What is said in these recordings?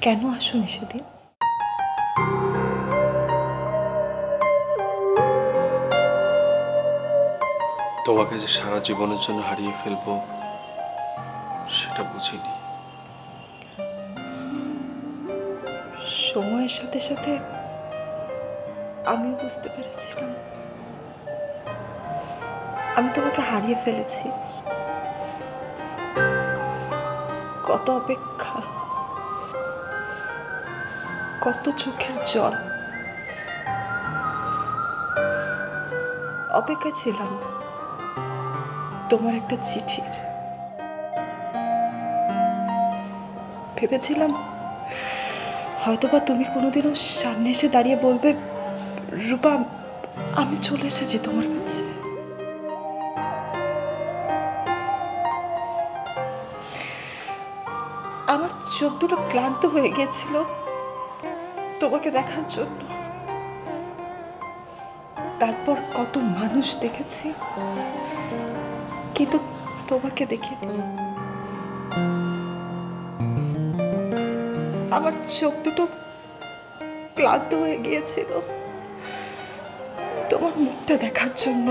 কেন আসুনি সেদিন? তোমাকে যে সারা জীবনের জন্য হারিয়ে ফেলবো সেটা বুঝিনি। সময়ের সাথে সাথে আমিও বুঝতে পেরেছিলাম আমি তোমাকে হারিয়ে ফেলেছি। কত অপেক্ষা, কত চোখের জল, অপেক্ষা ছিলাম তোমার একটা চিঠির। ভেবেছিলাম হয়তোবা তুমি কোনোদিনও সামনে এসে দাঁড়িয়ে বলবে, রূপা আমি চলে এসেছি তোমার কাছে। আমার চোখ দুটো ক্লান্ত হয়ে গিয়েছিল তোমাকে দেখার জন্য। তারপর কত মানুষ দেখেছি, কিন্তু তোমাকে দেখিনি। আমার চোখ দুটো ক্লান্ত হয়ে গিয়েছিল তোমার মুখটা দেখার জন্য।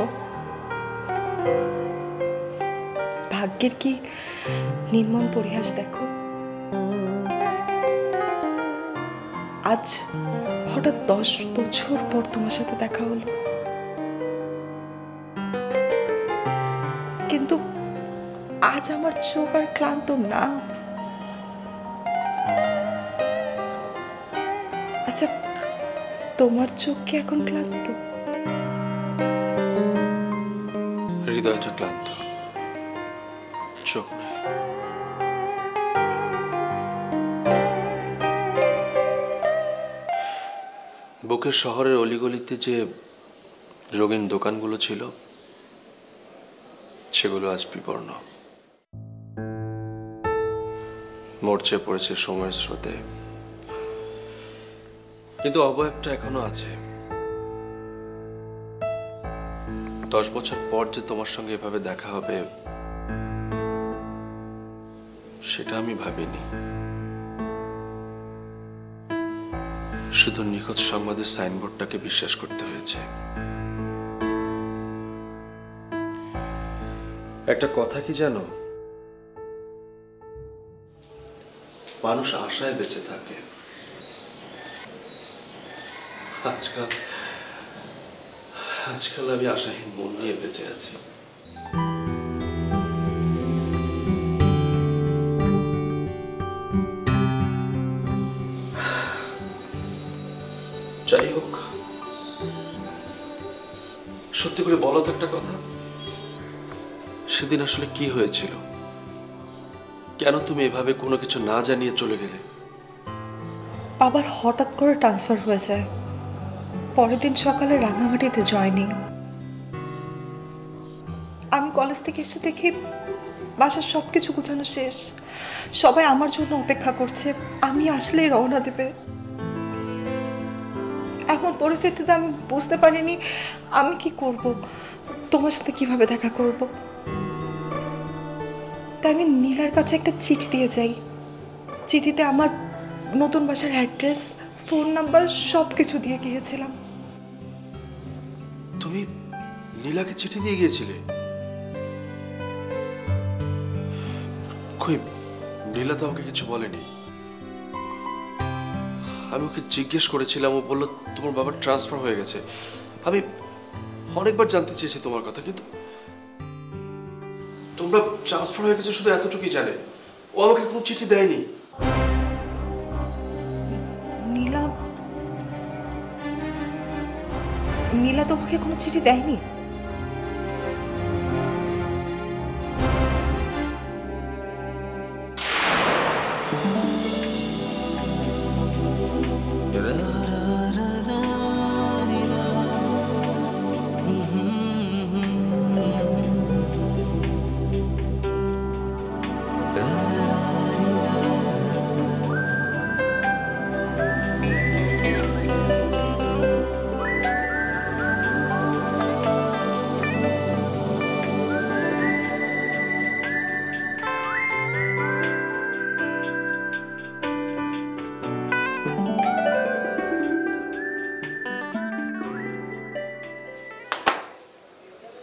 ভাগ্যের কি নির্মম পরিহাস দেখো, আজ হঠাৎ 10 বছর পর তোমার সাথে দেখা হলো। কিন্তু আজ আমার চোখ আর ক্লান্ত না। আচ্ছা, তোমার চোখ কি এখন ক্লান্ত? হৃদয়টা ক্লান্ত, চোখ নেই। বুকের শহরের অলিগলিতে যে রঙিন দোকানগুলো ছিল সেগুলো আজ বিবর্ণ, মরচে পড়েছে সময়ের স্রোতে। কিন্তু অবয়বটা এখনো আছে। 10 বছর পর যে তোমার সঙ্গে এভাবে দেখা হবে সেটা আমি ভাবিনি। শুধু নিখোঁজ সংবাদের সাইনবোর্ডটাকে বিশ্বাস করতে হয়েছে। একটা কথা কি জানো, মানুষ আশায় বেঁচে থাকে। আজকাল আমি আশাহীন মন নিয়ে বেঁচে আছি। যাই হোক, সত্যি করে বলো তো একটা কথা, সেদিন আসলে কি হয়েছিল? কেন তুমি এভাবে কোনো কিছু না জানিয়ে চলে গেলে? বাবার হঠাৎ করে ট্রান্সফার হয়ে যায়, পরের দিন সকালে রাঙামাটিতে জয়েনিং। আমি কলেজ থেকে এসে দেখি বাসার সবকিছু গোছানো শেষ, সবাই আমার জন্য অপেক্ষা করছে, আমি আসলেই রওনা দেবে। এমন পরিস্থিতিতে আমি বুঝতে পারিনি আমি কি করব, তোমার সাথে কিভাবে দেখা করব। তাই আমি নীলার কাছে একটা চিঠি দিয়ে যাই। চিঠিতে আমার নতুন বাসার অ্যাড্রেস, ফোন নাম্বার সব কিছু দিয়ে গিয়েছিলাম। তুমি নীলাকে চিঠি দিয়ে গিয়েছিলে? কই, নীলা তো আমাকে কিছু বলেনি। আমি ওকে জিজ্ঞেস করেছিলাম, ও বললো তোমার বাবার ট্রান্সফার হয়ে গেছে। আমি অনেকবার জানতে চেয়েছি তোমার কথা, কিন্তু তোমরা ট্রান্সফার হয়ে গেছে শুধু এতটুকুই জানে, ও আমাকে কোনো চিঠি দেয়নি। নীলা নীলা তোমাকে কোনো চিঠি দেয়নি?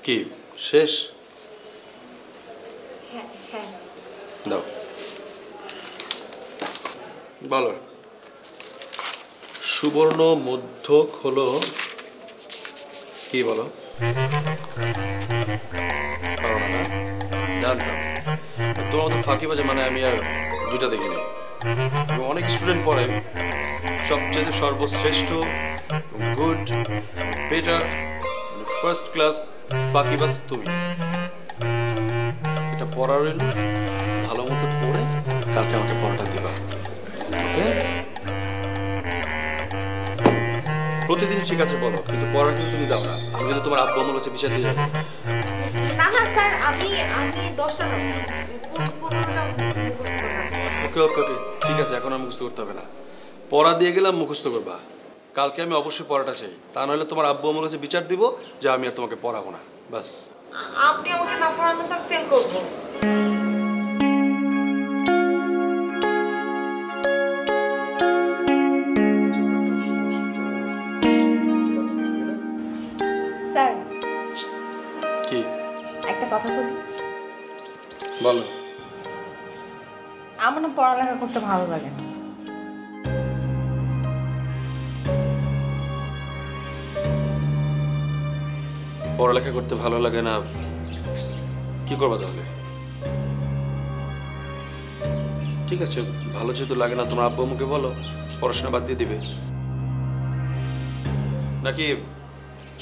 কি শেষ? হ্যাঁ হ্যাঁ। দাও বলো। সুবর্ণ মধ্যক হলো কি বলো? পারো না? জানতাম তোমার মতো ফাঁকিবাজে মানে আমি আর দুটা দেখিনি। অনেক স্টুডেন্ট পড়ে, সবচেয়ে সর্বশ্রেষ্ঠ গুড বেটার ফার্স্ট ক্লাস ফাঁকিবাজ তুমি। এটা পড়া রইল, ভালো মতো পড়ে কালকে আমাকে পড়াটা দিবা। ওকে? প্রতিদিন ঠিক আছে বলো, কিন্তু পড়া কিন্তু তুমি দাও না। আমি কিন্তু তোমার আব্বু আমার কাছে বিচার দিয়ে যাবো। না না স্যার, আমি 10টা না, 15টা ওকে ওকে ওকে ঠিক আছে, এখন আর মুখস্থ করতে হবে না। পড়া দিয়ে গেলাম, মুখস্থ করবা। কালকে আমি অবশ্যই পড়াটা চাই, তা নাহলে তোমার আব্বু আমার কাছে বিচার দিব যে আমি আর তোমাকে পড়াবো না। বাস। আপনি আমাকে না পড়াবেন তো ফেল করবো। স্যার কি? একটা কথা বলি। বলো। আমার না পড়ালেখা করতে ভালো লাগে না। পড়ালেখা করতে ভালো লাগে না, কি করবা তাহলে? ঠিক আছে, ভালো যেহেতু লাগে না, তোমার আব্বু আম্মুকে বলো পড়াশোনা বাদ দিয়ে দিবে। নাকি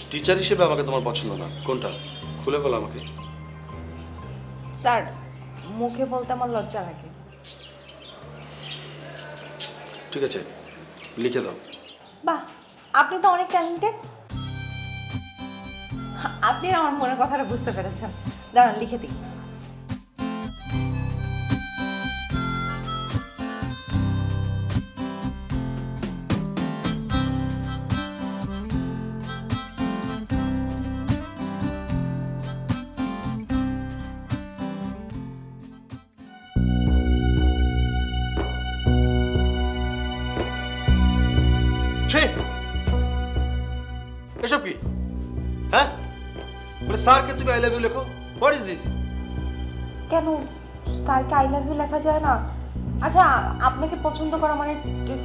টিচার হিসেবে আমাকে তোমার পছন্দ না? কোনটা খুলে বলো আমাকে। স্যার মুখে বলতে আমার লজ্জা লাগে। ঠিক আছে, লিখে দাও। বাহ, আপনি তো অনেক ট্যালেন্টেড। আপনি আমার মনের কথাটা বুঝতে পেরেছেন। দাঁড়ান লিখে দিই। এসব কি? হ্যাঁ, বলে স্যারকে তুমি আই লাভ ইউ লেখো। What is this? কেন স্যারকে আই লাভ ইউ লেখা যায় না? আচ্ছা, আপনাকে পছন্দ করা মানে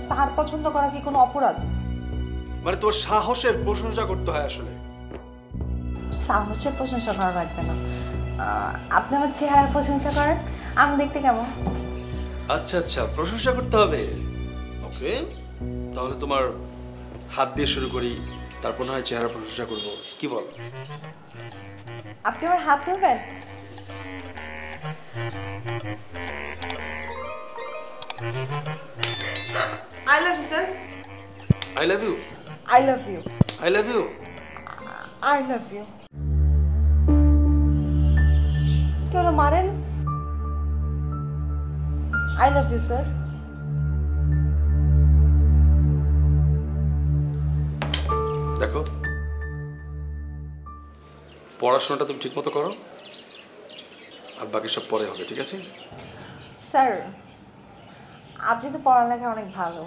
স্যার পছন্দ করা কি কোনো অপরাধ? মানে তোর সাহসের প্রশংসা করতে হয় আসলে। সাহসের প্রশংসা করা লাগবে না। আপনি আমার চেহারার প্রশংসা করেন, আমি দেখতে কেমন? আচ্ছা আচ্ছা, প্রশংসা করতে হবে। ওকে, তাহলে তোমার হাত দিয়ে শুরু করি, তারপর না হয় চেহারা প্রশংসা করবো। কি বল? আপনি আমার হাত ধরবেন? I love you sir. I love you. I love you. I love you. I love you. কেন মারেন? I love you sir. দেখো, পড়াশোনাটা তুমি ঠিক মতো করো, আর বাকি সব পরে হবে, ঠিক আছে? স্যার আপনি তো পড়ালেখা অনেক ভালো।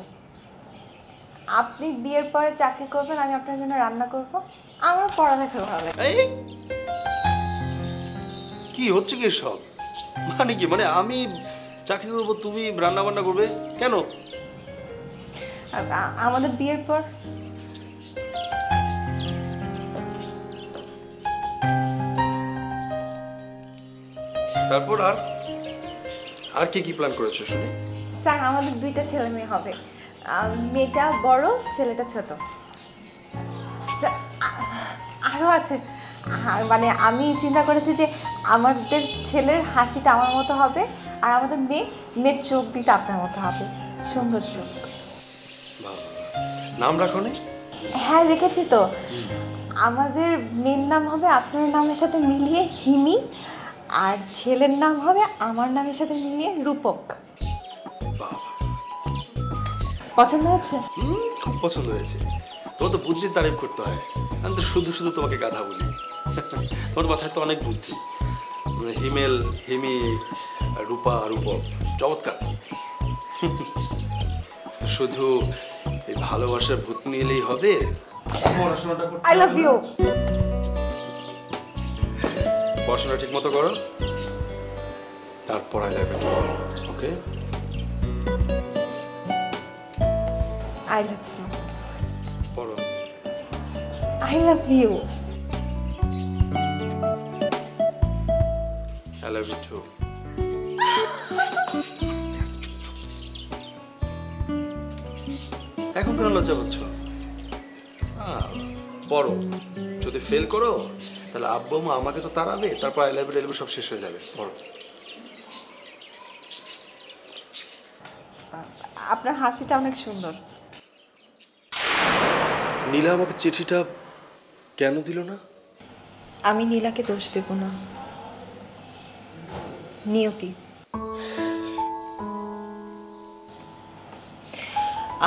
আপনি বিয়ের পরে চাকরি করবেন, আমি আপনার জন্য রান্না করব। আমার পড়ালেখা ভালো লাগে। এই কি হচ্ছে কি সব? মানে কি, মানে আমি চাকরি করবো, তুমি রান্না বান্না করবে কেন? আমাদের বিয়ের পর তারপর আর আর কি কি প্ল্যান করেছো শুনি? স্যার আমাদের 2টা ছেলে মেয়ে হবে। মেয়েটা বড়, ছেলেটা ছোট। স্যার, আরও আছে। মানে আমি চিন্তা করেছি যে আমাদের ছেলের হাসিটা আমার মতো হবে, আর আমাদের মেয়ের চোখ দুইটা আপনার মতো হবে, সুন্দর চোখ। বাবা, নাম রাখো নি? হ্যাঁ রেখেছি তো। আমাদের মেয়ের নাম হবে আপনার নামের সাথে মিলিয়ে হিমি, আর ছেলের নাম হবে আমার নামের সাথে মিলিয়ে রূপক। বাবা, পছন্দ হচ্ছে? খুব পছন্দ হয়েছে। তোমার তো বুদ্ধির তারিফ করতে হয়, আমি তো শুধু শুধু তোমাকে গাধা বলি। তোমার মাথায় তো অনেক বুদ্ধি। হিমেল, হিমি, রূপা, রূপক, চমৎকার। শুধু এই ভালোবাসার ভূত নিলেই হবে? পড়াশোনাটা করতে আই লাভ ইউ। পড়াশোনা ঠিক মতো করো, তারপর I love you. Okay? I love you. পড়ো। I love you. I love you too. এখন কেন লজ্জা পাচ্ছ? পড়ো, যদি ফেল করো তাহলে আব্বু মা আমাকে তো তাড়াবে, তারপর আই লাভ ইউ সব শেষ হয়ে যাবে। পড়ো। আপনার হাসিটা অনেক সুন্দর। নীলা আমাকে চিঠিটা কেন দিল না? আমি নীলাকে দোষ দেব না, নিয়তি।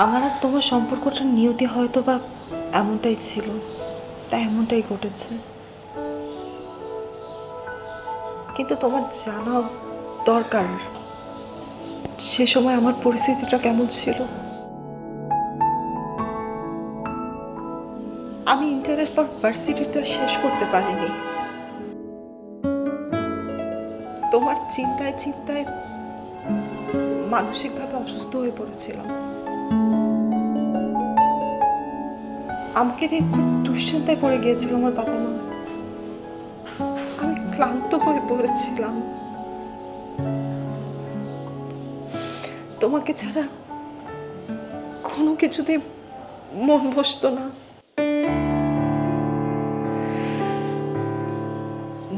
আমার আর তোমার সম্পর্কটা নিয়তি হয়তো বা এমনটাই ছিল, তাই এমনটাই ঘটেছে। কিন্তু তোমার জানা দরকার সে সময় আমার পরিস্থিতিটা কেমন ছিল। আমি ইন্টারের পর ভার্সিটিটা শেষ করতে পারিনি। তোমার চিন্তায় চিন্তায় মানসিকভাবে অসুস্থ হয়ে পড়েছিলাম। আমাকে নিয়ে খুব দুশ্চিন্তায় পড়ে গিয়েছিল আমার বাবা মা। আমি ক্লান্ত হয়ে পড়েছিলাম। তোমাকে ছাড়া কোনো কিছুতে মন বসতো না।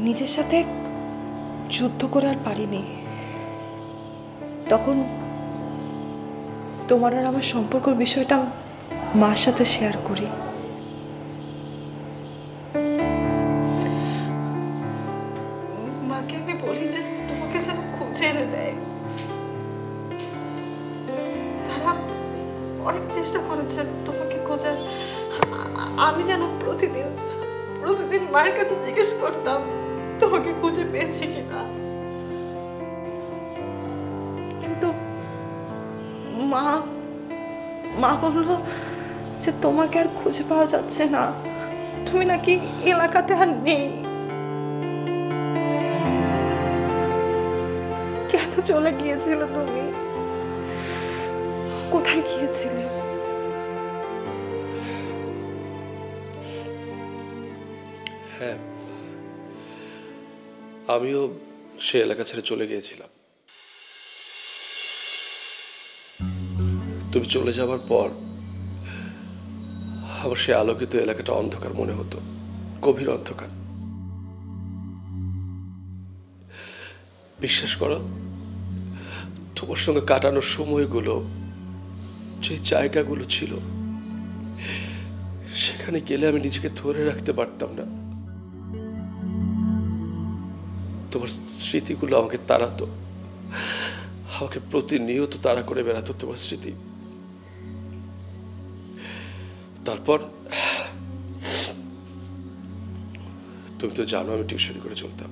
নিজের সাথে যুদ্ধ করে আর পারিনি। তখন তোমার আর আমার সম্পর্কের বিষয়টা মার সাথে শেয়ার করি। মাকে আমি বলি যে তোমাকে যেন খুঁজে এনে দেয়। তারা অনেক চেষ্টা করেছে তোমাকে খোঁজার। আমি যেন প্রতিদিন মায়ের কাছে জিজ্ঞেস করতাম তোমাকে খুঁজে পেয়েছি কিনা। কিন্তু মা বললো যে তোমাকে আর খুঁজে পাওয়া যাচ্ছে না, তুমি নাকি এলাকাতে আর নেই। কেন চলে গিয়েছিলে তুমি? কোথায় গিয়েছিলে? হ্যাঁ, আমিও সে এলাকা ছেড়ে চলে গিয়েছিলাম। তুমি চলে যাওয়ার পর আমার সে আলোকিত এলাকাটা অন্ধকার মনে হতো, গভীর অন্ধকার। বিশ্বাস করো, তোমার সঙ্গে কাটানোর সময়গুলো, যে জায়গাগুলো ছিল, সেখানে গেলে আমি নিজেকে ধরে রাখতে পারতাম না। তোমার স্মৃতিগুলো আমাকে তাড়াতো, আমাকে প্রতিনিয়ত তাড়া করে বেড়াতো তোমার স্মৃতি। তারপর তুমি তো জানো আমি টিউশনি করে চলতাম।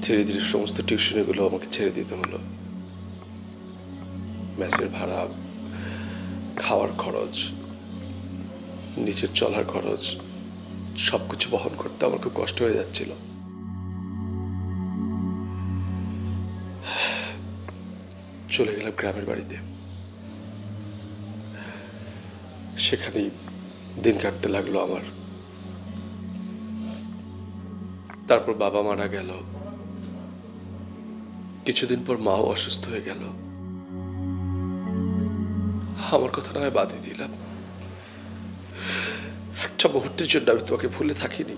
ধীরে ধীরে সমস্ত টিউশনিগুলো আমাকে ছেড়ে দিতে হলো। মেসের ভাড়া, খাওয়ার খরচ, নিচের চলার খরচ সবকিছু বহন করতে আমার খুব কষ্ট হয়ে যাচ্ছিল। চলে গেলাম গ্রামের বাড়িতে। সেখানেই দিন কাটতে লাগলো আমার। তারপর বাবা মারা গেল। কিছুদিন পর মাও অসুস্থ হয়ে গেল। আমার কথা না হয় বাদই দিলাম, একটা মুহূর্তের জন্য আমি তোমাকে ভুলে থাকিনি।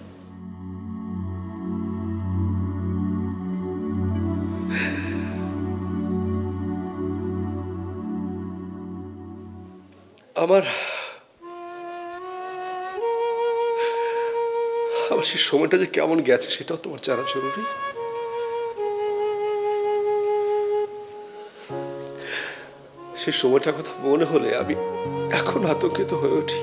আমার সেই সময়টা যে কেমন গেছে সেটাও তোমার জানা জরুরি। সেই সময়টার কথা মনে হলে আমি এখন আতঙ্কিত হয়ে উঠি।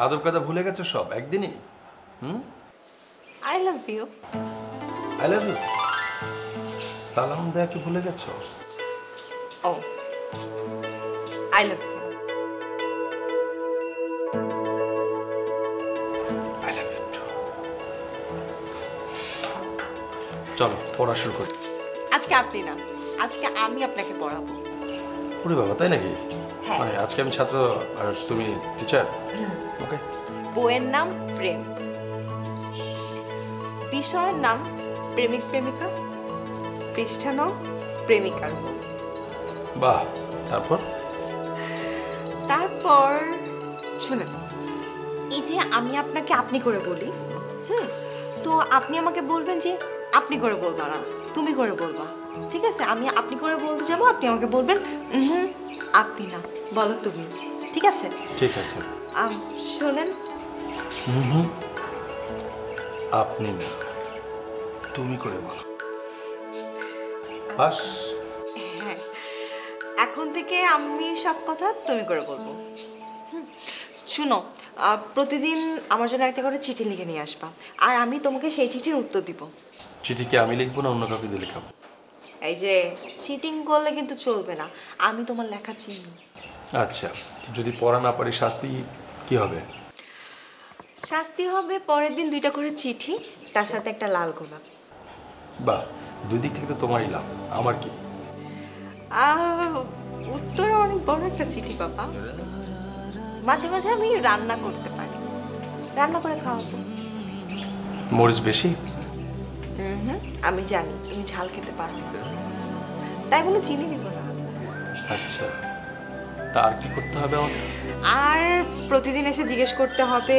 আদব কাদা ভুলে গেছো সব একদিনই? I love you. I love you. সালাম দেয়া কি ভুলে গেছো? ও I love you. I love you too. চলো পড়া শুরু করি। আজকে আপনি না, আজকে আমি আপনাকে পড়াবো। ওরে বাবা, তাই নাকি? হ্যাঁ। মানে আজকে আমি ছাত্র আর তুমি টিচার? ওকে। বইয়ের নাম প্রেম, বিষয়ের নাম প্রেমিক প্রেমিকা, পৃষ্ঠা নাম প্রেমিকার বউ। বাহ, তারপর? তারপর শুনেন, এই যে আমি আপনাকে আপনি করে বলি, তো আপনি আমাকে বলবেন যে আপনি করে বলবা না, তুমি করে বলবা। ঠিক আছে? আমি আপনি করে বলতে যাবো, আপনি আমাকে বলবেন আপনি না, বলো তুমি। ঠিক আছে? ঠিক আছে। শোনেন, আপনি না, তুমি করে বলো। বাস। হ্যাঁ, এখন থেকে আমি সব কথা তুমি করে বলবো। শুনো, প্রতিদিন আমার জন্য একটা করে চিঠি লিখে নিয়ে আসবা, আর আমি তোমাকে সেই চিঠির উত্তর দিব। চিঠি কি আমি লিখবো না অন্য কাউকে দিয়ে লিখাবো? এই যে চিটিং করলে কিন্তু চলবে না, আমি তোমার লেখা চিনি। আচ্ছা, যদি পড়া না পারি শাস্তি কি হবে? শাস্তি হবে পরের দিন 2টা করে চিঠি, তার সাথে একটা লাল গোলাপ। বাহ, দুই দিক থেকে তো তোমারই লাভ, আমার কি? উত্তরে অনেক বড় একটা চিঠি বাবা। মাঝে মাঝে আমি রান্না করতে পারি, রান্না করে খাওয়াবো। মরিচ বেশি? আমি জানি তুমি ঝাল খেতে পারো না, তাই বলে চিনি দিব না। আচ্ছা, তা আর কি করতে হবে আমাকে? আর প্রতিদিন এসে জিজ্ঞেস করতে হবে,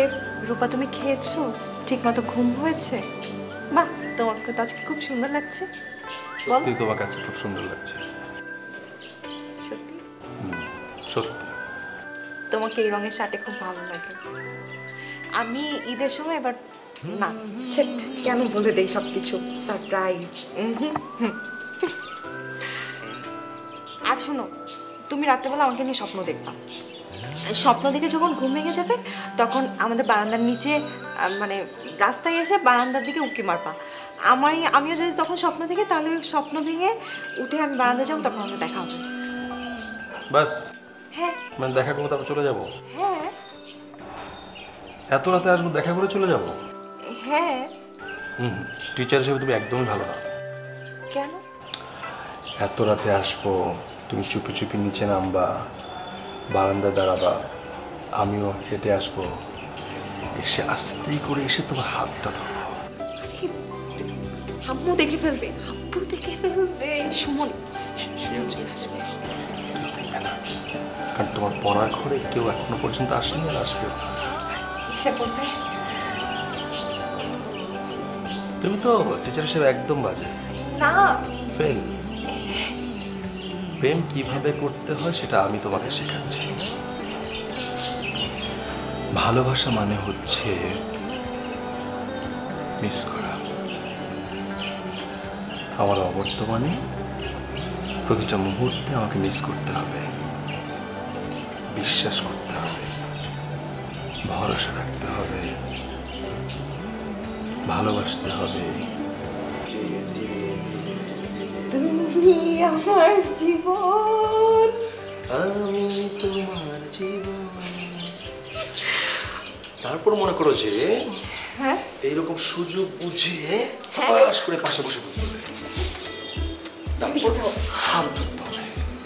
রূপা তুমি খেয়েছো, ঠিক মতো ঘুম হয়েছে? বাহ, তোমাকে তো আজকে খুব সুন্দর লাগছে। সত্যি তোমার কাছে খুব সুন্দর লাগছে। সত্যি? সত্যি। তোমাকে এই রঙের শার্টে খুব ভালো লাগে। আমি ঈদের সময় এবার না, সেট কেন বলে দেই সবকিছু সারপ্রাইজ। আর শুনো, তুমি রাত্রেবেলা আমাকে নিয়ে স্বপ্ন দেখবা। স্বপ্ন দেখে যখন ঘুম ভেঙে যাবে, তখন আমাদের বারান্দার নিচে মানে রাস্তায় এসে বারান্দার দিকে উঁকি মারবা। আমিও যদি তখন স্বপ্ন দেখি, তাহলে স্বপ্ন ভেঙে উঠে আমি বারান্দায় যাবো, তখন আমাদের দেখা হবে। বাস? হ্যাঁ। মানে দেখা করে তারপর চলে যাবো? হ্যাঁ। এত রাতে আসবো, দেখা করে চলে যাবো? হ্যাঁ। টিচার হিসেবে তুমি একদমই ভালো না। কেন? এত রাতে আসবো, তুমি চুপি চুপি নিচে নামবা, বারান্দায় দাঁড়াবা, আমিও হেঁটে আসবো, এসে আস্তেই করে এসে তোমার হাতটা ধরবো। আম্মু দেখে ফেলবে, আব্বু দেখে ফেলবে, সুমন চলে আসবে। দেখবে না, কারণ তোমার পড়ার ঘরে কেউ এখনো পর্যন্ত আসেনি, আর আসবে। এসে পড়বে। তুমি তো টিচার হিসেবে একদম বাজে। না, ফেল। প্রেম কিভাবে করতে হয় সেটা আমি তোমাকে শেখাচ্ছি। ভালোবাসা মানে হচ্ছে মিস করা। আমার অবর্তমানে প্রতিটা মুহূর্তে আমাকে মিস করতে হবে, বিশ্বাস করতে হবে, ভরসা রাখতে হবে, ভালোবাসতে হবে। তুমি আমার জীবন, আমি তোমার জীবন। তারপর মনে করো যে হ্যাঁ এইরকম সুযোগ বুঝিয়ে পাশ করে পাশে বসে পড়তে হবে। তারপর হাত ধরতে হবে।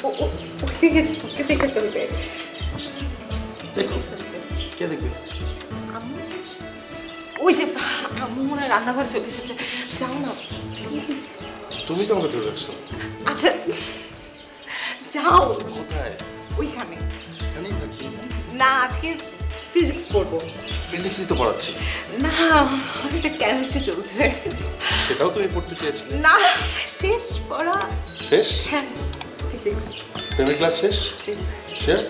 ওকে দেখে ফেলবে। দেখো, কে দেখবে? আম্মু, ওই যে আম্মু মনে হয় রান্নাঘর চলে এসেছে, যাও না প্লিজ। তুমি তো আমাকে ধরে রাখছো। আচ্ছা যাও। কোথায়? ওইখানে। এখানেই থাকি। না, আজকে ফিজিক্স পড়বো। ফিজিক্সই তো পড়াচ্ছি। না, এটা কেমিস্ট্রি চলছে। সেটাও তুমি পড়তে চেয়েছিলে? না, শেষ পড়া। শেষ? হ্যাঁ, ফিজিক্স প্রেমের ক্লাস শেষ? শেষ। শেষ?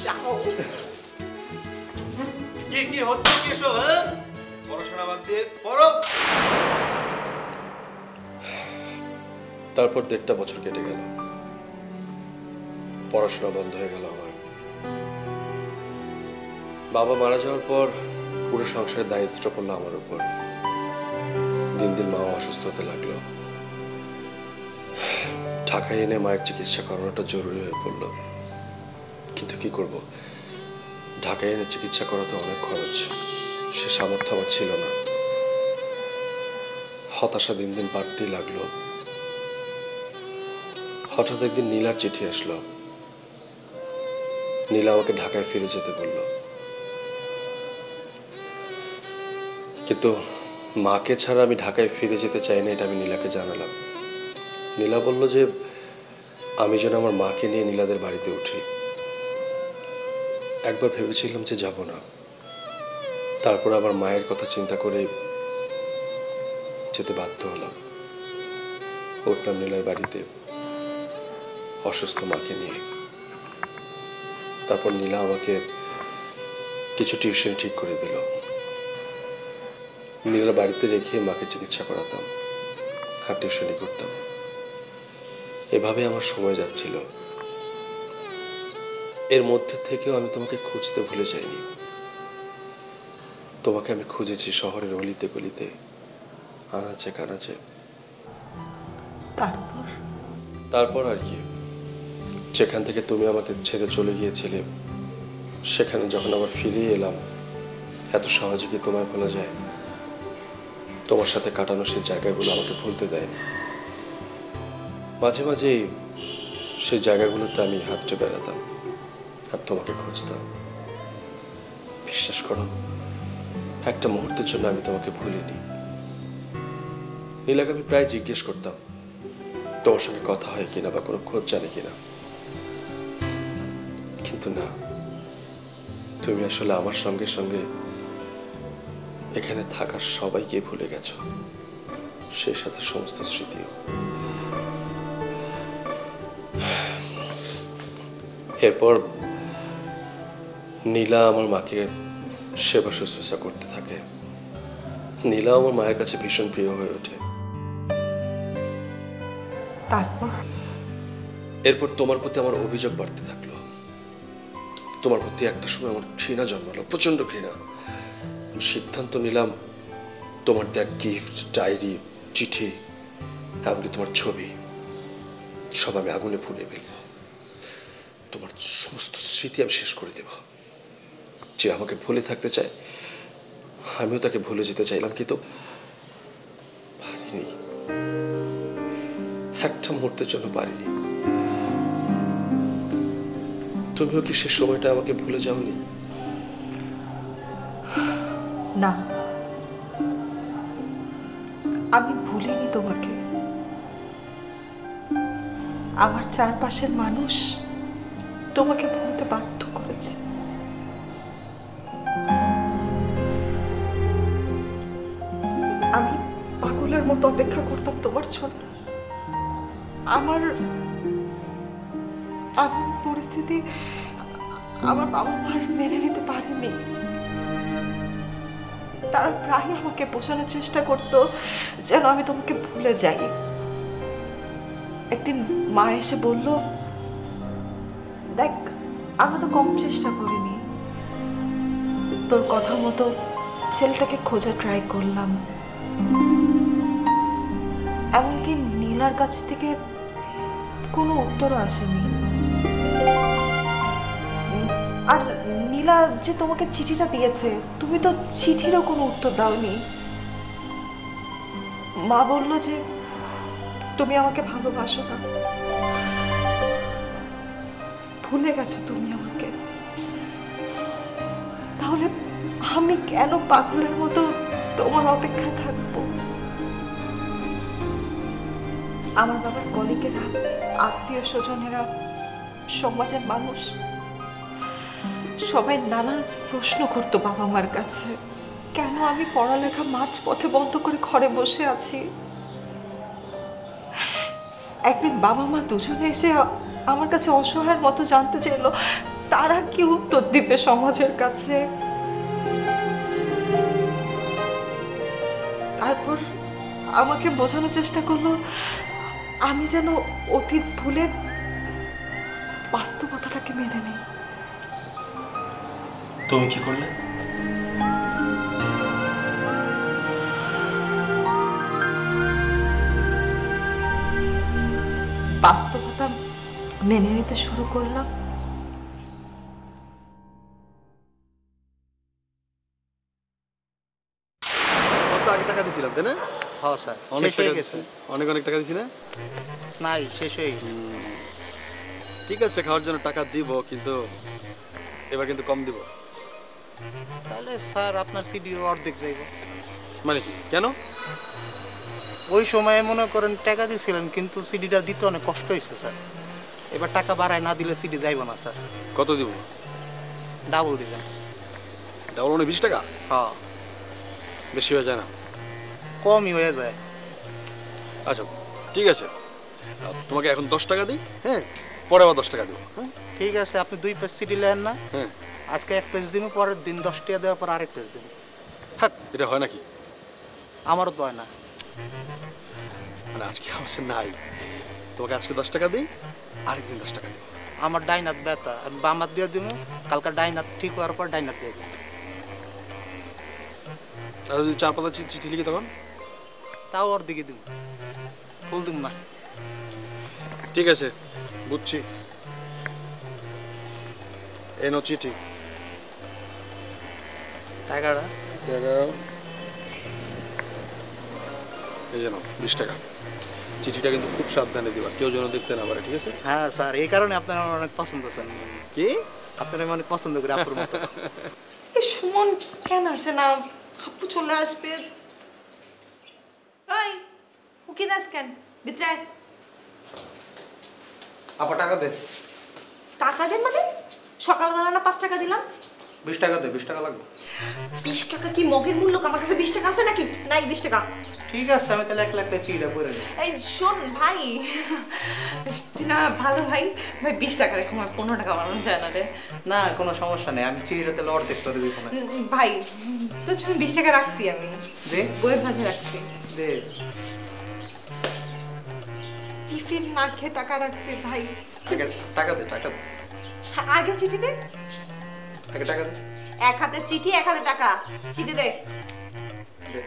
যাও। কি হচ্ছে কি এসব? হ্যাঁ, পড়াশোনা বাদ দিয়ে পড়ো। তারপর 1.5 বছর কেটে গেল, পড়াশোনা বন্ধ হয়ে গেল আমার। বাবা মারা যাওয়ার পর পুরো সংসারের দায়িত্ব পড়লো আমার উপর। দিন দিন মাও অসুস্থ হতে লাগলো। ঢাকায় এনে মায়ের চিকিৎসা করানোটা জরুরি হয়ে পড়লো। কিন্তু কি করব, ঢাকায় এনে চিকিৎসা করা তো অনেক খরচ, সে সামর্থ্য আমার ছিল না। হতাশা দিন দিন বাড়তেই লাগলো। হঠাৎ একদিন নীলার চিঠি আসলো। নীলা আমাকে ঢাকায় ফিরে যেতে বলল। কিন্তু মাকে ছাড়া আমি ঢাকায় ফিরে যেতে চাই না, এটা আমি নীলাকে জানালাম। নীলা বলল যে আমি যেন আমার মাকে নিয়ে নীলাদের বাড়িতে উঠি। একবার ভেবেছিলাম যে যাব না, তারপর আবার মায়ের কথা চিন্তা করে যেতে বাধ্য হলাম। উঠলাম নীলার বাড়িতে অসুস্থ মাকে নিয়ে। তারপর নীলা আমাকে কিছু টিউশন ঠিক করে দিল। নীলার বাড়িতে রেখে মাকে চিকিৎসা করাতাম আর টিউশনই করতাম। এভাবে আমার সময় যাচ্ছিল। এর মধ্যে থেকেও আমি তোমাকে খুঁজতে ভুলে যাইনি। তোমাকে আমি খুঁজেছি শহরের অলিতে গলিতে, আনাচে কানাচে। তারপর আর কি, যেখান থেকে তুমি আমাকে ছেড়ে চলে গিয়েছিলে সেখানে যখন আবার ফিরে এলাম, এত সহজে কি তোমায় ভোলা যায়? তোমার সাথে কাটানো সেই জায়গাগুলো আমাকে ভুলতে দেয়নি। মাঝে মাঝে সেই জায়গাগুলোতে আমি হাঁটতে বেড়াতাম আর তোমাকে খুঁজতাম। বিশ্বাস করো, একটা মুহূর্তের জন্য আমি তোমাকে ভুলিনি। নীলাকে আমি প্রায় জিজ্ঞেস করতাম তোমার সঙ্গে কথা হয় কিনা বা কোনো খোঁজ জানে কিনা, কিন্তু না, তুমি আসলে আমার সঙ্গে সঙ্গে এখানে থাকার সবাইকে ভুলে গেছো, সেই সাথে সমস্ত স্মৃতিও। এরপর নীলা আমার মাকে সেবা শুশ্রূষা করতে থাকে। নীলা আমার মায়ের কাছে ভীষণ প্রিয় হয়ে ওঠে। এরপর তোমার প্রতি আমার অভিযোগ বাড়তে থাকলো। তোমার প্রতি একটা সময় আমার ঘৃণা জন্মালো, প্রচন্ড ঘৃণা। সিদ্ধান্ত নিলাম তোমার দেয়া গিফট, ডায়েরি, চিঠি, এমনকি তোমার ছবি সব আমি আগুনে পুড়িয়ে ফেলবো। তোমার সমস্ত স্মৃতি আমি শেষ করে দেব। যে আমাকে ভুলে থাকতে চায় আমিও তাকে ভুলে যেতে চাইলাম, কিন্তু পারিনি। একটা মুহূর্তের জন্য পারিনি। তুমিও কি সে সময়টা আমাকে ভুলে যাওনি? না, আমি ভুলিনি তোমাকে। আমার চারপাশের মানুষ তোমাকে ভুলতে বাধ্য করেছে। আমি পাগলের মতো অপেক্ষা করতাম তোমার জন্য। আমার পরিস্থিতি আমার বাবা মার মেনে নিতে পারেনি। তারা প্রায় আমাকে বোঝানোর চেষ্টা করতো যেন আমি তোমাকে ভুলে যাই। একদিন মা এসে বলল, দেখ, আমরা তো কম চেষ্টা করিনি, তোর কথা মতো ছেলেটাকে খোঁজা ট্রাই করলাম। এমনকি নীলার কাছ থেকে কোনো উত্তরও আসেনি। আর নীলা যে তোমাকে চিঠিটা দিয়েছে, তুমি তো চিঠিরও কোনো উত্তর দাওনি। মা বলল যে তুমি আমাকে ভালোবাসো না, ভুলে গেছো তুমি আমাকে। তাহলে আমি কেন পাগলের মতো তোমার অপেক্ষায় থাকবো? আমার বাবার কলিগেরা, আত্মীয় স্বজনেরা, সমাজের মানুষ সবাই নানান প্রশ্ন করতো বাবা মার কাছে, কেন আমি পড়ালেখা মাঝ পথে বন্ধ করে ঘরে বসে আছি। একদিন বাবা মা দুজনে এসে আমার কাছে অসহায়ের মতো জানতে চাইলো তারা কি উত্তর দিবে সমাজের কাছে। তারপর আমাকে বোঝানোর চেষ্টা করলো আমি যেন অতীত ভুলে বাস্তবতাটাকে মেনে নিই। তুমি কি করলে? মেনে নিতে শুরু করলাম। কত আগে টাকা দিছিলাম তাই না? হ্যাঁ স্যার, অনেক শেষ হয়ে টাকা গেছে। দিছি, অনেক টাকা দিছি না? নাই, শেষ হয়ে গেছে। ঠিক আছে, খাওয়ার জন্য টাকা দিব, কিন্তু এবার কিন্তু কম দিব। তাহলে স্যার আপনার সিডি অর্ধেক যাইব। মানে কি, কেন? ওই সময়ে মনে করেন টাকা দিয়েছিলেন, কিন্তু সিডিটা দিতে অনেক কষ্ট হয়েছে স্যার। এবার টাকা বাড়ায় না দিলে সিডি যাইব না স্যার। কত দিব? ডাবল দিবেন। ডাবল মানে 20 টাকা? হ্যাঁ, বেশি হয়ে যায় না? কমই হয়ে যায়। আচ্ছা ঠিক আছে, তোমাকে এখন 10 টাকা দিই, হ্যাঁ, পরে আবার 10 টাকা দেবো। হ্যাঁ ঠিক আছে, আপনি 2 পেজ সিডি লেন না? হ্যাঁ। আজকে 1 পেজ দিন, পরের দিন 10 টাকা দেওয়ার পর আরেক পেজ দিন। হ্যাঁ, এটা হয় নাকি? আমারও তো হয় না। মানে আজকে অবশ্য নাই, তোমাকে আজকে 10 টাকা দিই, আরেকদিন 10 টাকা দিই। আমার ডাইন হাত ব্যথা, আমি বাম হাত দিয়ে দিব। কালকে ডাইন হাত ঠিক হওয়ার পর ডাইন হাত দিয়ে দিব। আর যদি 4 পাতা চিঠি লিখি তখন? তাও ওর দিকে দিব, ফুল দিব না। ঠিক আছে, বুঝছি। এই নো চিঠি। টাকাটা এই যেন 20 টাকা। চিঠিটা কিন্তু খুব সাবধানে দিবা, কেউ যেন দেখতে না পারে, ঠিক আছে? হ্যাঁ স্যার, এই কারণে আপনার আমার অনেক পছন্দ স্যার। কি? আপনার আমি অনেক পছন্দ করি আপুর মতো। এই সুমন কেন আসে না? আপু চলে আসবে। এই উকি দাস কেন ভিতরে আয়। আপা টাকা দে। টাকা দেন মানে? সকালবেলা না 5 টাকা দিলাম? 20 টাকা দে, 20 টাকা লাগবে। 20 টাকা কি মগের মূল্য? আমার কাছে 20 টাকা আছে নাকি? নাই 20 টাকা। ঠিক আছে, আমি তাহলে 1 লাখ টাকা চিড়া করে নিই। এই শোন ভাই, না ভালো ভাই, ভাই 20 টাকা রেখো, আমার 15 টাকা বানানো যায় না রে। না কোনো সমস্যা নেই, আমি চিড়িটা তাহলে অর্ধেক করে দিব না। ভাই তোর জন্য 20 টাকা রাখছি আমি, দে বইয়ের ভাজে রাখছি। দে। টিফিন না খেয়ে টাকা রাখছি ভাই। আগে টাকা দে, টাকা দে। আগে চিঠি দে। আগে টাকা দে। এক হাতে চিঠি, এক হাতে টাকা। চিঠি দে। দে।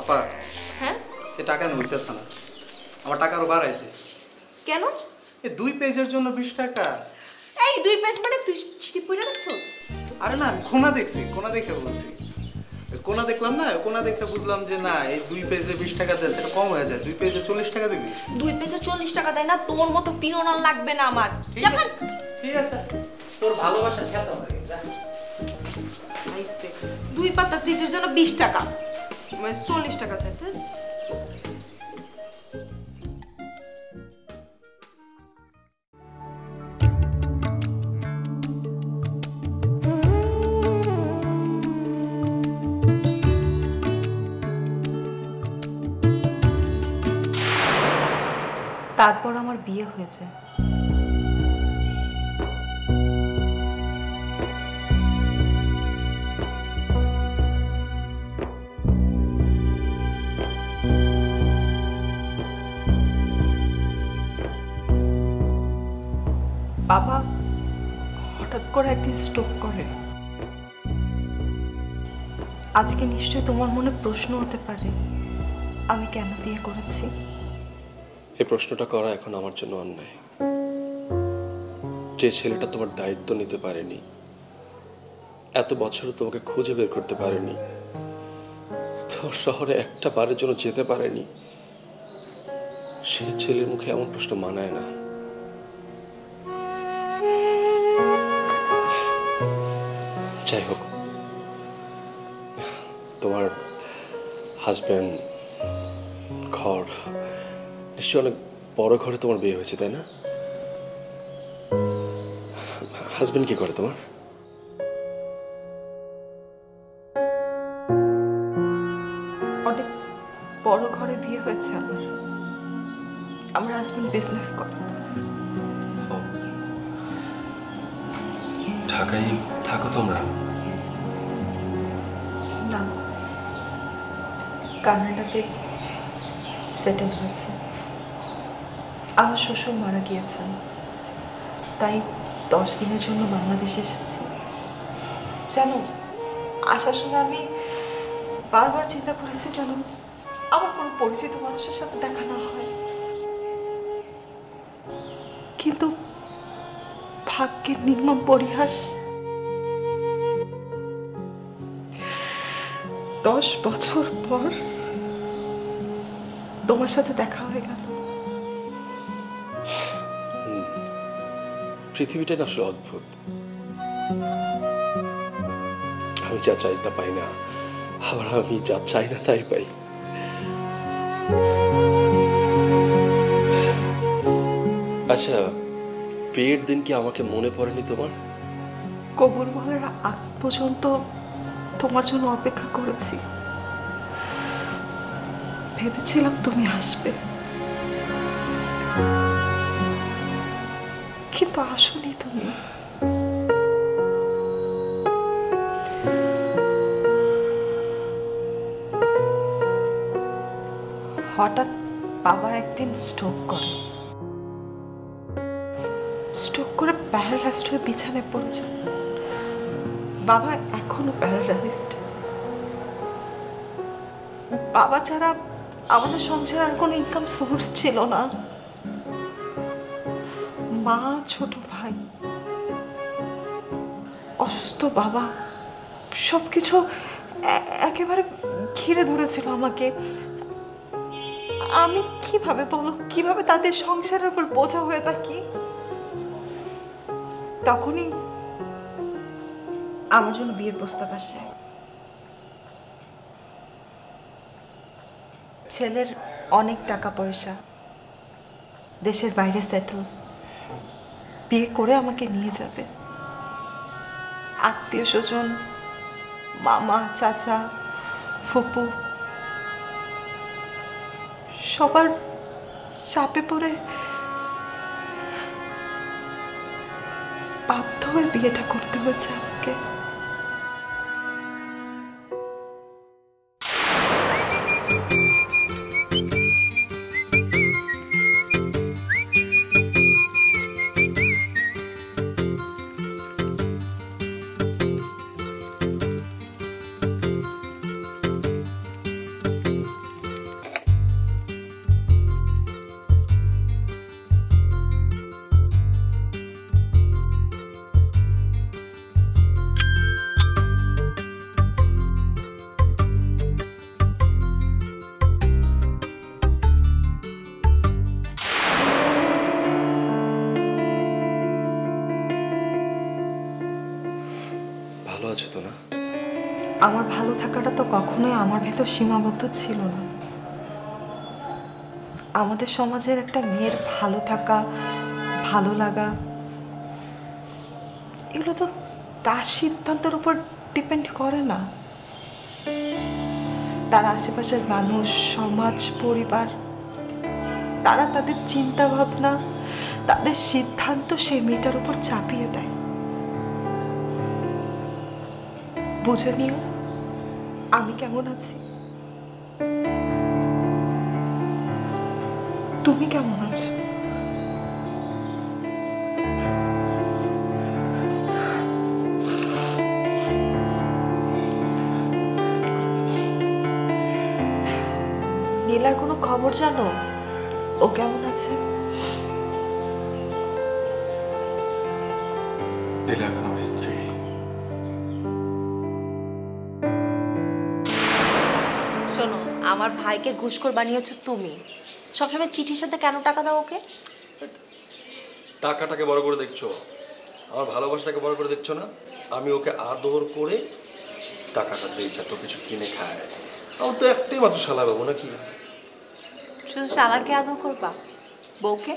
আপা, হ্যাঁ এই টাকা নিতেছ না, আমার টাকা আরো বাড়াই দিস। কেন? এই 2 পেজের জন্য 20 টাকা? এই 2 পেজ মানে তুই চিঠি পড়ে রাখছস? আরে না, আমি কোনা দেখছি, কোনা দেখে বলছি। কোনা দেখলাম না, কোনা দেখে বুঝলাম যে না, এই 2 পেজে 20 টাকা দেয়, সেটা কম হয়ে যায়। 2 পেজে 40 টাকা দিবি। 2 পেজে 40 টাকা দেয় না? তোর মতো পিওন আর লাগবে না আমার। ঠিক আছে, ঠিক আছে, তোর ভালোবাসা খেতে হবে। আইছে 2 পাতা চিঠির জন্য 20 টাকা, মানে 40 টাকা চাইতে। তারপর আমার বিয়ে হয়েছে। বাবা হঠাৎ করে একদিন স্ট্রোক করে। আজকে নিশ্চয়ই তোমার মনে প্রশ্ন হতে পারে, আমি কেন বিয়ে করেছি। এই প্রশ্নটা করা এখন আমার জন্য অন্যায়। যে ছেলেটা তোমার দায়িত্ব নিতে পারেনি, এত বছর তোমাকে খুঁজে বের করতে পারেনি, তোমার শহরে একটা বারের জন্য যেতে পারেনি, সেই ছেলের মুখে এমন প্রশ্ন মানায় না। যাই হোক, তোমার হাজবেন্ড, ঘর, নিশ্চয়ই অনেক বড় ঘরে তোমার বিয়ে হয়েছে, তাই না? হাজবেন্ড কি করে তোমার? অনেক বড় ঘরে বিয়ে হয়েছে আমার। আমার হাজবেন্ড বিজনেস করে। ঢাকায় থাকো তোমরা? না, কানাডাতে সেটেল হয়েছে। আমার শ্বশুর মারা গিয়েছেন, তাই 10 দিনের জন্য বাংলাদেশে এসেছি। জানো, আসার সময় আমি বারবার চিন্তা করেছি যেন আমার কোনো পরিচিত মানুষের সাথে দেখা না হয়। কিন্তু ভাগ্যের নির্মম পরিহাস, 10 বছর পর তোমার সাথে দেখা হয়ে গেল। পৃথিবীটা আসলে অদ্ভুত। আমি যা চাই তা পাই না, আবার আমি যা চাই না তাই পাই। আচ্ছা, বিয়ের দিন কি আমাকে মনে পড়েনি তোমার? কবুল বলার আগ পর্যন্ত তোমার জন্য অপেক্ষা করেছি, ভেবেছিলাম তুমি আসবে, কিন্তু আসোনি তুমি। হঠাৎ বাবা একদিন স্ট্রোক করে প্যারালাইজড হয়ে বিছানায় পড়েছেন। বাবা এখনো প্যারালাইজড। বাবা ছাড়া আমাদের সংসারে আর কোনো ইনকাম সোর্স ছিল না। মা, ছোট ভাই, অসুস্থ বাবা, সবকিছু একেবারে ঘিরে ধরেছিল আমাকে। আমি কিভাবে তাদের সংসারের উপর বোঝা হয়ে থাকি। তখনই আমার জন্য বিয়ের প্রস্তাব আসে। ছেলের অনেক টাকা পয়সা, দেশের বাইরে সেটেল, বিয়ে করে আমাকে নিয়ে যাবে। আত্মীয় স্বজন, মামা, চাচা, ফুপু সবার চাপে পড়ে বাধ্য হয়ে বিয়েটা করতে হয়েছে আমাকে। ভালো আছো তো না? আমার ভালো থাকাটা তো কখনোই আমার ভেতর সীমাবদ্ধ ছিল না। আমাদের সমাজের একটা মেয়ের ভালো থাকা, ভালো লাগা, এগুলো তো তার সিদ্ধান্তের উপর ডিপেন্ড করে না। তার আশেপাশের মানুষ, সমাজ, পরিবার, তারা তাদের চিন্তা ভাবনা, তাদের সিদ্ধান্ত সেই মেয়েটার উপর চাপিয়ে দেয়। বুঝে নিও আমি কেমন আছি, তুমি কেমন আছো। নীলার কোনো খবর জানো? ও কেমন আছে? নীলা আমার স্ত্রী। শোনো, আমার ভাইকে ঘুষখোর বানিয়েছো তুমি। সবসময় চিঠির সাথে কেন টাকা দাও ওকে? টাকাটাকে বড় করে দেখছো, আমার ভালোবাসাটাকে বড় করে দেখছো না? আমি ওকে আদর করে টাকাটা দিই যাতে কিছু কিনে খায়। আমার তো একটাই মাত্র শালা বাবু নাকি? শুধু শালাকে আদর করবা, বউকে?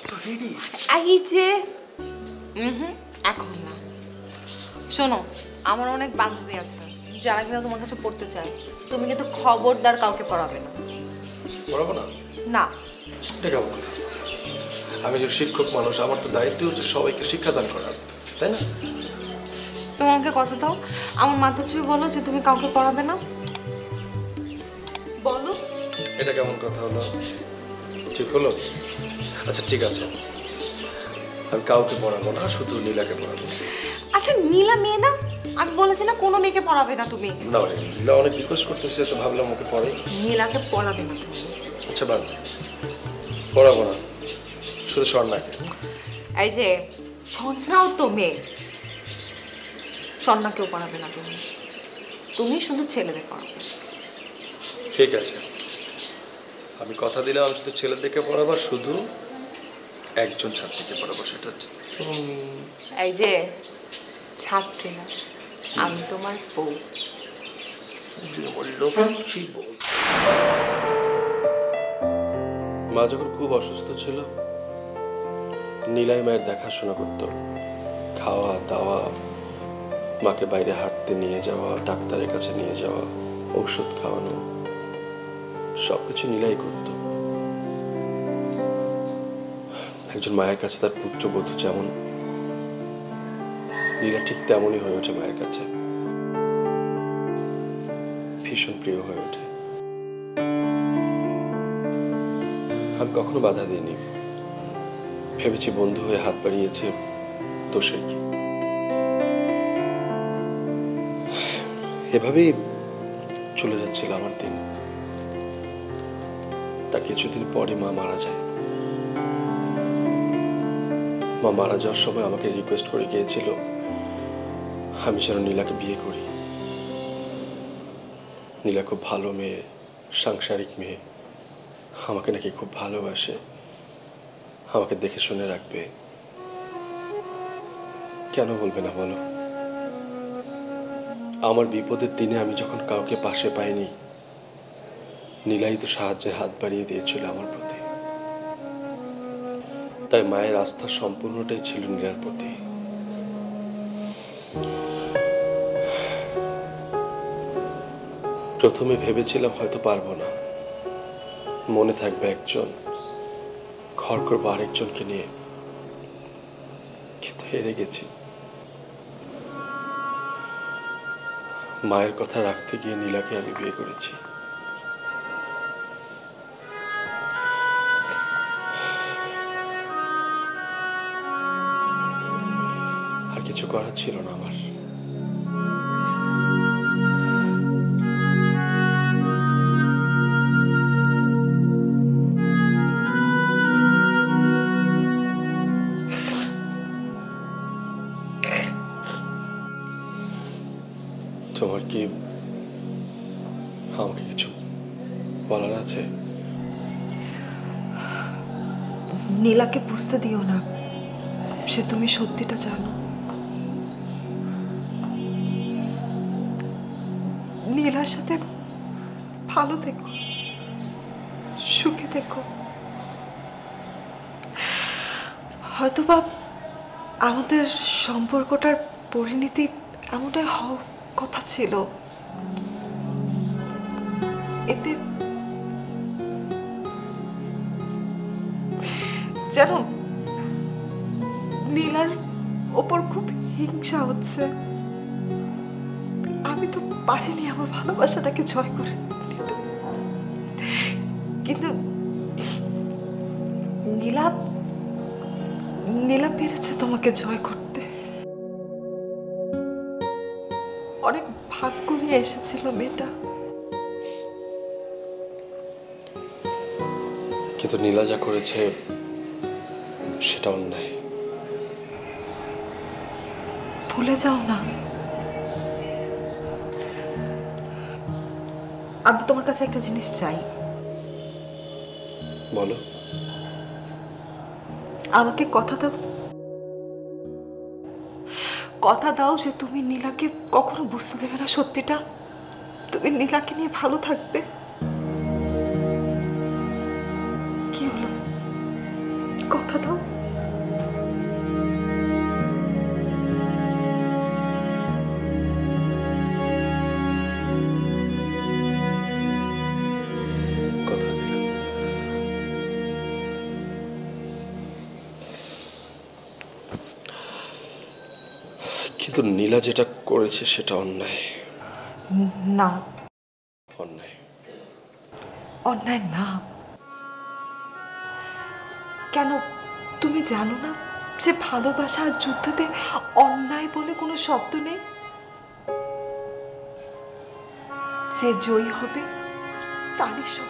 তো রেডি। এই যে এখন না। শোনো, আমার অনেক বান্ধবী আছে যারা কিনা তোমার কাছে পড়তে চায়। তুমি কিন্তু খবরদার কাউকে পড়াবে না। পড়াবো না? না। এটা কেমন কথা? আমি যে শিক্ষক মানুষ, আমার তো দায়িত্ব হচ্ছে সবাইকে শিক্ষাদান করার, তাই না? তুমি আমাকে কথা দাও, আমার মাথা ছুঁয়ে বলো যে তুমি কাউকে পড়াবে না। বলো। এটা কেমন কথা হলো? ঠিক হলো? আচ্ছা ঠিক আছে, আমি কাউকে পড়াবো না, শুধু নীলাকে পড়াবো। আচ্ছা নীলা মেয়ে না? আমি বলেছি না কোনো মেয়েকে পড়াবে না তুমি। না রে, নীলা অনেক রিকোয়েস্ট করতেছে তো ভাবলাম ওকে পড়াই। নীলাকে পড়াবে না তুমি। আচ্ছা বাদ, পড়াবো না, শুধু স্বর্ণাকে। এই যে স্বর্ণাও তো মেয়ে, স্বর্ণাকেও পড়াবে না তুমি, তুমি শুধু ছেলেদের পড়াবে। ঠিক আছে, আমি কথা দিলাম আমি শুধু ছেলেদেরকে পড়াবো, শুধু একজন ছাত্রীকে পড়াবো, সেটা হচ্ছে তুমি। এই যে ছাত্রী না, আমি তোমার বউ। মা যখন খুব অসুস্থ ছিল, নীলাই মায়ের দেখাশোনা করতো, খাওয়া দাওয়া, মাকে বাইরে হাঁটতে নিয়ে যাওয়া, ডাক্তারের কাছে নিয়ে যাওয়া, ঔষধ খাওয়ানো, সবকিছু নীলাই করত। একজন মায়ের কাছে তার পুত্রবধূ যেমন, নীলা ঠিক তেমনই হয়ে ওঠে মায়ের কাছে, ভীষণ প্রিয় হয়ে ওঠে। আমি কখনো বাধা দিইনি, ভেবেছি বন্ধু হয়ে হাত বাড়িয়েছে, দোষের কি? এভাবেই চলে যাচ্ছিল আমার দিন। তার কিছুদিন পরে মা মারা যায়। মা মারা যাওয়ার সময় আমাকে রিকোয়েস্ট করে গিয়েছিল আমি যেন নীলাকে বিয়ে করি। নীলা খুব ভালো মেয়ে, সাংসারিক মেয়ে, আমাকে নাকি খুব ভালোবাসে, আমাকে দেখে শুনে রাখবে। কেন বলবে না বলো? আমার বিপদের দিনে আমি যখন কাউকে পাশে পাইনি, নীলাই তো সাহায্যের হাত বাড়িয়ে দিয়েছিল আমার প্রতি। তাই মায়ের আস্থা সম্পূর্ণটাই ছিল নীলার প্রতি। প্রথমে ভেবেছিলাম হয়তো পারবো না, মনে থাকবে একজন, ঘর করবো আরেকজনকে নিয়ে, কিন্তু হেরে গেছি। মায়ের কথা রাখতে গিয়ে নীলাকে আমি বিয়ে করেছি। আর কিছু করার ছিল না আমার। তোমার কি আমাকে কিছু বলার আছে? নীলাকে বুঝতে দিও না সে তুমি সত্যিটা জানো। নীলার সাথে ভালো থেকো, সুখে থেকো। হয়তোবা আমাদের সম্পর্কটার পরিণতি এমনটাই হওয়ার কথা ছিল। এতে যেন নীলার ওপর খুব হিংসা হচ্ছে। আমি তো পারিনি আমার ভালোবাসাটাকে জয় করে নিতে। কিন্তু নীলা নীলা পেরেছে তোমাকে জয় করতে। অনেক ভাগ্য নিয়ে এসেছিল মেয়েটা। কিন্তু নীলা যা করেছে সেটা অন্যায়। ভুলে যাও না, আমি তোমার কাছে একটা জিনিস চাই। বলো। আমাকে কথা দাও, কথা দাও যে তুমি নীলাকে কখনো বুঝতে দেবে না সত্যিটা। তুমি নীলাকে নিয়ে ভালো থাকবে। কি হলো, কথা দাও। কথা দিলাম। কিন্তু নীলা যেটা করেছে সেটা অন্যায়। না, অন্যায়। অন্যায় না। কেন, তুমি জানো না যে ভালোবাসা আর যুদ্ধতে অন্যায় বলে কোনো শব্দ নেই? যে জয়ী হবে তারই সব।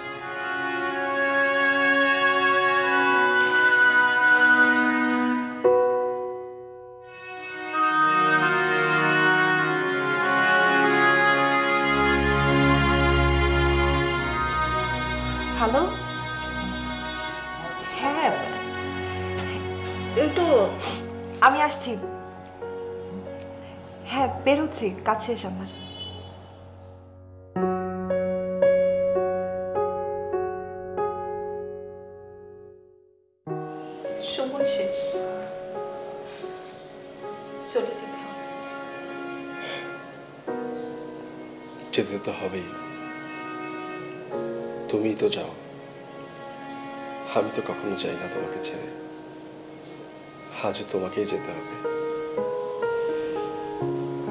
হ্যাঁ বেরোচ্ছি, কাছে এসে আমার। সময় শেষ, চলে যেতে হবে। যেতে তো হবেই, তুমিই তো যাও, আমি তো কখনো যাই না তোমাকে ছেড়ে। আজও তোমাকেই যেতে হবে।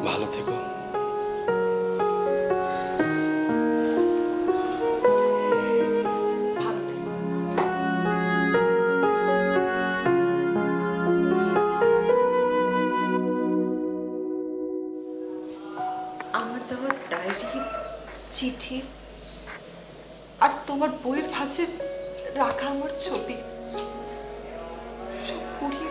ভালো থেকো। ভালো থেকো। আমার দেওয়া ডায়েরি, চিঠি আর তোমার বইয়ের ভাঁজে রাখা আমার ছবি সব পুড়িয়ে